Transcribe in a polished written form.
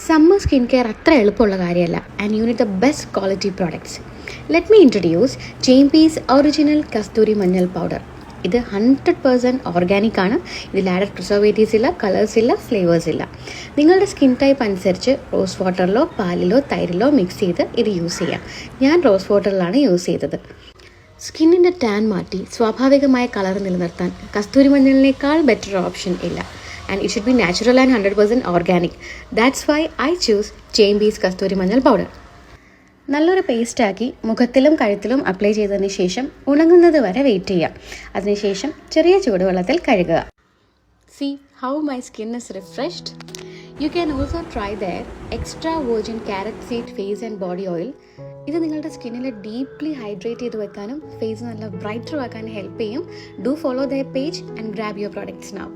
Summer skin care അത്ര എളുപ്പമുള്ള കാര്യമല്ല and you need the best quality products. Let me introduce ജെയിംപീസ് original കസ്തൂരി മഞ്ഞൾ പൗഡർ. ഇത് 100% ഓർഗാനിക് ആണ്. ഇതിൽ ആഡഡ് പ്രിസർവേറ്റീവ്സ് ഇല്ല, കളേഴ്സ് ഇല്ല, ഫ്ലേവേഴ്സ് ഇല്ല. നിങ്ങളുടെ സ്കിൻ ടൈപ്പ് അനുസരിച്ച് റോസ് വാട്ടറിലോ പാലിലോ തൈരിലോ മിക്സ് ചെയ്ത് ഇത് യൂസ് ചെയ്യാം. ഞാൻ റോസ് വാട്ടറിലാണ് യൂസ് ചെയ്തത്. സ്കിന്നിൻ്റെ ടാൻ മാറ്റി സ്വാഭാവികമായ കളർ നിലനിർത്താൻ കസ്തൂരി മഞ്ഞളിനേക്കാൾ ബെറ്റർ ഓപ്ഷൻ ഇല്ല. And it should be natural and 100% organic. That's why I choose Jaimbee's കസ്തൂരി മഞ്ഞൾ പൗഡർ. നല്ലൊരു പേസ്റ്റാക്കി മുഖത്തിലും കഴുത്തിലും അപ്ലൈ ചെയ്തതിന് ശേഷം ഉണങ്ങുന്നത് വരെ വെയിറ്റ് ചെയ്യാം. അതിനുശേഷം ചെറിയ ചൂടുവെള്ളത്തിൽ കഴുകുക. See how my skin is refreshed? You can also try their extra virgin carrot seed face and body oil. ഇത് നിങ്ങളുടെ സ്കിന്നിനെ ഡീപ്ലി ഹൈഡ്രേറ്റ് ചെയ്ത് വെക്കാനും ഫേസ് നല്ല ബ്രൈറ്റർ ആക്കാനും ഹെൽപ്പ് ചെയ്യും. Do follow their page and grab your products now.